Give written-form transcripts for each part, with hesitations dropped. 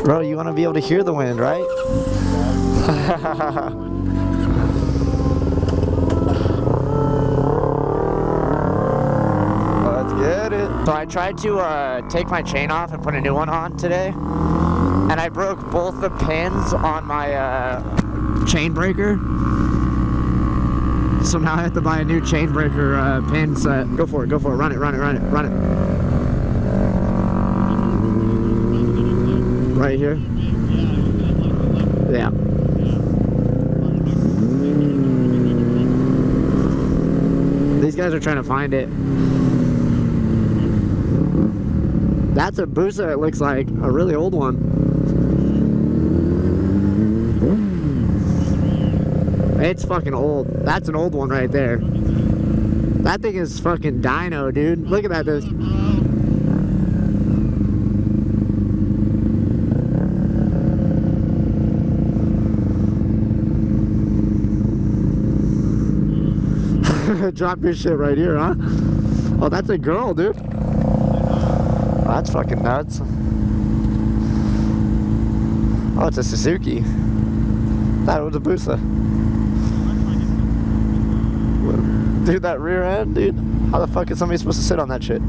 Bro, you want to be able to hear the wind, right? Let's get it. So I tried to take my chain off and put a new one on today, and I broke both the pins on my chain breaker. So now I have to buy a new chain breaker pin set. Go for it, run it. Right here? Yeah. These guys are trying to find it. That's a booster, it looks like. A really old one. It's fucking old. That's an old one right there. That thing is fucking dyno, dude. Look at that thing. Drop your shit right here, huh? Oh, that's a girl, dude. Oh, that's fucking nuts. Oh, it's a Suzuki. Thought it was a Busa. Dude, that rear end, dude. How the fuck is somebody supposed to sit on that shit?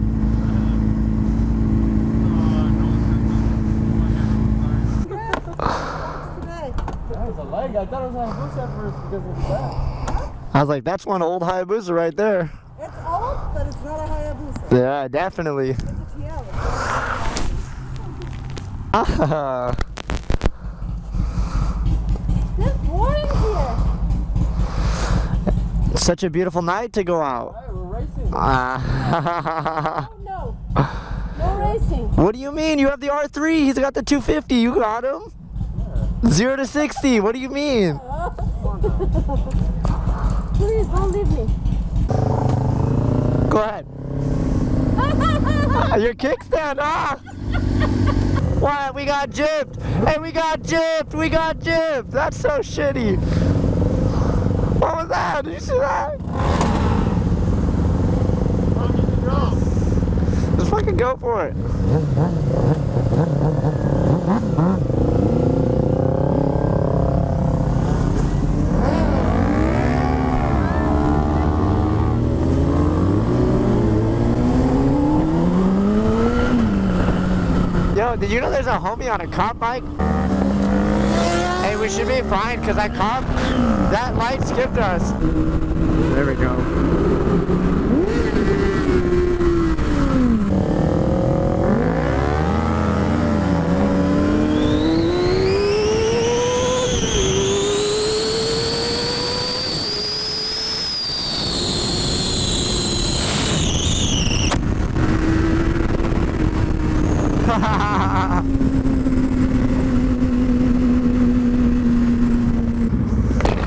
That was a leg. I thought it was Hayabusa at first because of the back. I was like, that's one old Hayabusa right there. It's old, but it's not a Hayabusa. Yeah, definitely. It's a Tiara. Ah. It's boring here. Such a beautiful night to go out. Alright, we're racing. No. No racing. What do you mean? You have the R3. He's got the 250. You got him? Yeah. 0 to 60. What do you mean? Please don't leave me. Go ahead. Your kickstand, ah! What? We got gypped! Hey, we got gypped! We got gypped! That's so shitty! What was that? Did you see that? Just fucking go for it. Yo, did you know there's a homie on a cop bike? Hey, we should be fine because that cop, that light skipped us. There we go.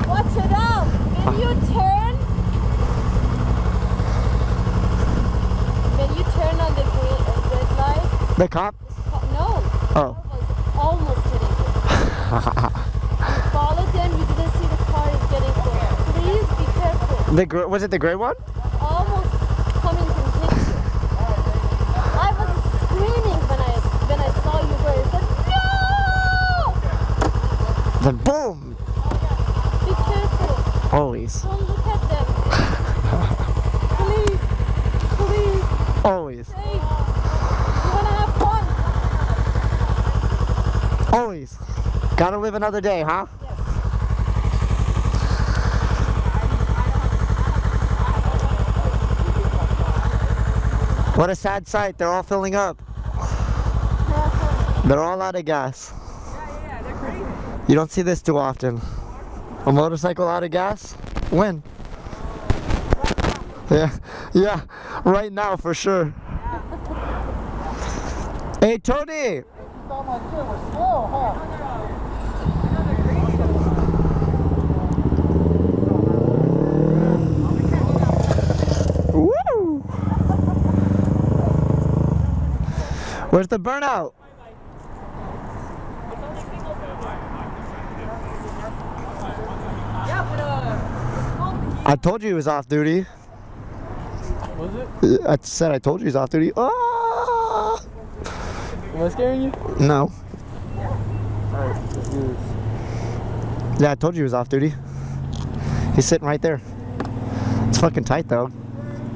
Watch it out! Can you turn? Can you turn on the red light? The cop? No. Oh. The car was almost hitting you. You followed them, you didn't see the car is getting close. Please be careful. Was it the gray one? Almost coming to hit you. I was screaming when I saw you go. I said, no! Then boom! Be careful. Always. Don't look at them. Please. Please. Always. Hey. You wanna have fun? Always. Gotta live another day, huh? Yes. What a sad sight. They're all filling up. They're all out of gas. Yeah, they're crazy. You don't see this too often. A motorcycle out of gas? When? Yeah, right now for sure. Hey, Tony! Thought my shit was slow, huh? Woo! Where's the burnout? I told you he was off duty. Was it? I said I told you he's off duty. Ah! Am I scaring you? No. Alright, excuse. Yeah, I told you he was off duty. He's sitting right there. It's fucking tight though.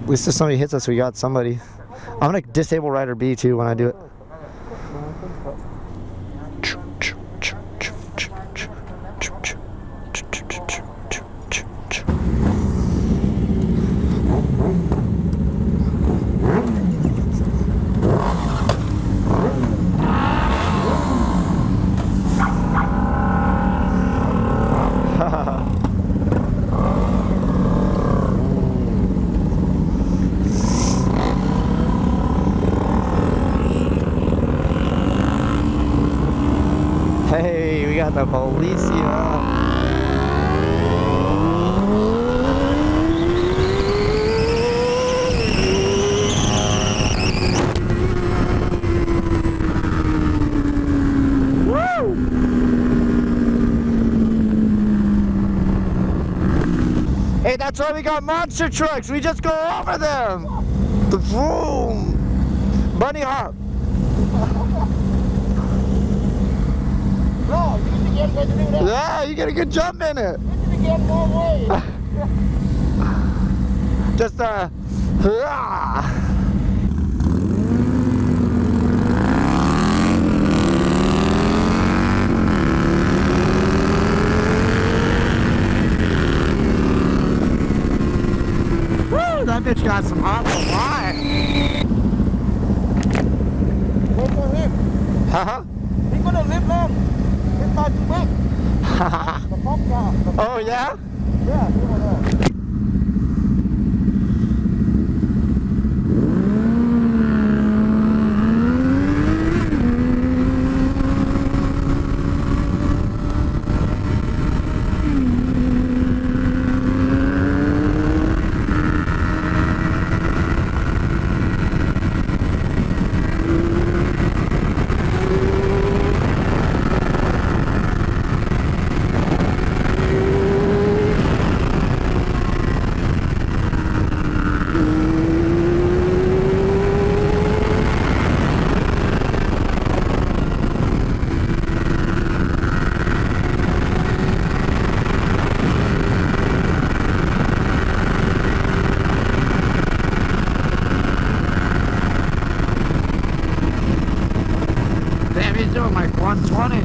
At least if somebody hits us, we got somebody. I'm gonna disable rider B too when I do it. Hey, we got the policia. Woo! Hey, that's why we got monster trucks. We just go over them. The vroom. Bunny hop. No, you need to get ready to do that. Yeah, you get a good jump in it. You need to get more way. Just hurrah. Woo, that bitch got some awesome light. Where's the hip? Haha. He's gonna live long. It's not too big. The pump down. Oh yeah? Yeah, he went out. Damn, he's doing like 120.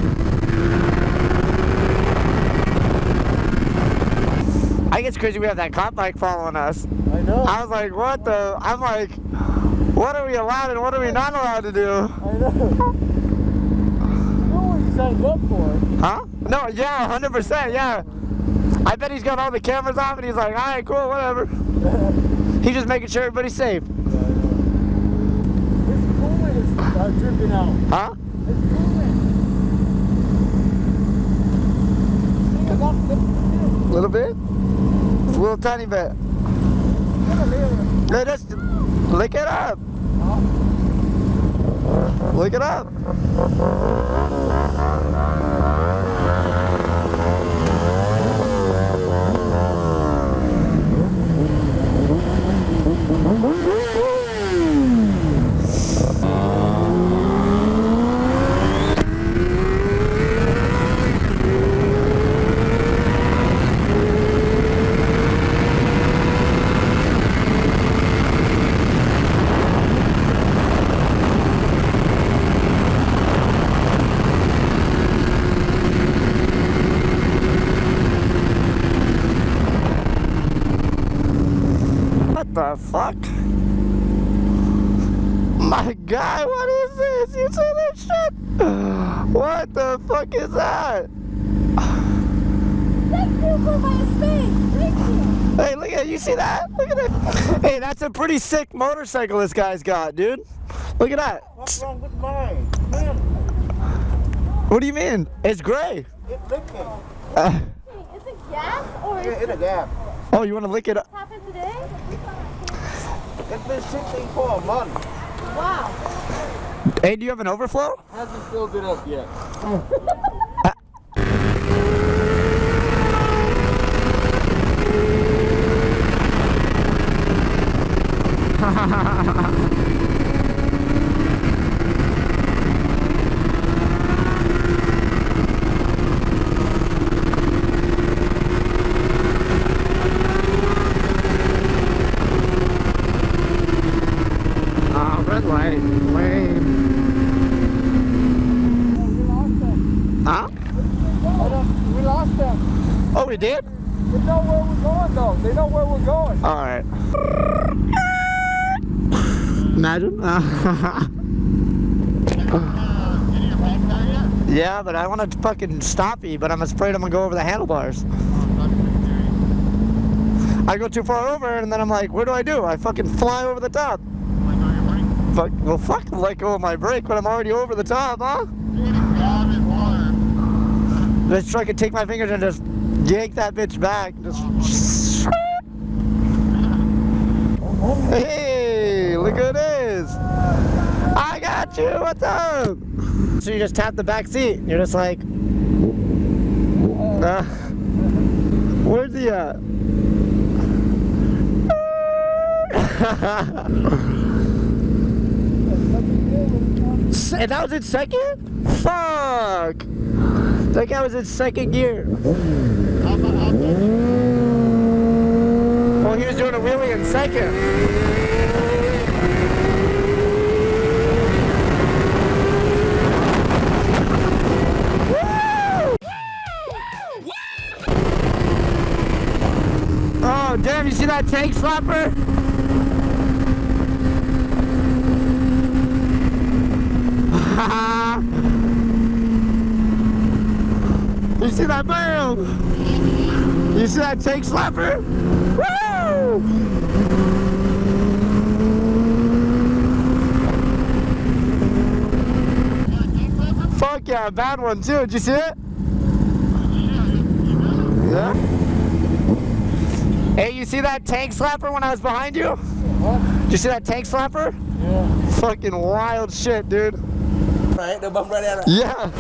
I think it's crazy we have that cop bike following us. I know. I was like, what the? I'm like, what are we allowed and what are we not allowed to do? I know. You know what you signed up for? Huh? No, yeah, 100%, yeah. I bet he's got all the cameras off and he's like, all right, cool, whatever. He's just making sure everybody's safe. Yeah, I know. This coolant is dripping out. Huh? It's coolant. See, I got flipped A little bit? It's a little tiny bit. Yeah, just lick it up. Lick it up. What the fuck? My God, what is this? You see that shit? What the fuck is that? Thank you for my space. Thank you. Hey, look at you see that? Look at that. Hey, that's a pretty sick motorcycle this guy's got, dude. Look at that. What's wrong with mine? Man, What do you mean? It's gray. it's leaking. Uh, Is it gas or is It's a gap. oh, you want to lick it up? it happened today? It's been sitting for a month. Wow. Hey, do you have an overflow? Hasn't filled it up yet. we did? They know where we're going, though. They know where we're going. All right. Imagine. Yeah, but I want to fucking stop you, but I'm afraid I'm gonna go over the handlebars. I go too far over, and then I'm like, what do I do? I fucking fly over the top. Fuck, well, fuck, let go of my brake when I'm already over the top, huh? Let's try to take my fingers and just yank that bitch back. Just. Hey, look who it is. I got you, what's up? So you just tap the back seat. You're just like, where's he at? And that was in second? Fuck! That guy was in second gear. Well, he was doing a wheelie in second. Oh, damn, you see that tank slapper? You see that bam? You see that tank slapper? Woo! Fuck yeah, bad one too. Did you see it? Yeah. Hey, you see that tank slapper when I was behind you? What? Did you see that tank slapper? Yeah. Fucking wild shit, dude. Right, the bump right there. Yeah.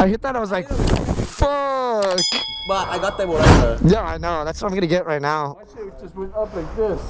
I hit that, I was like, fuck. But I got them right there. Yeah, I know. That's what I'm gonna get right now. My shit just went up like this.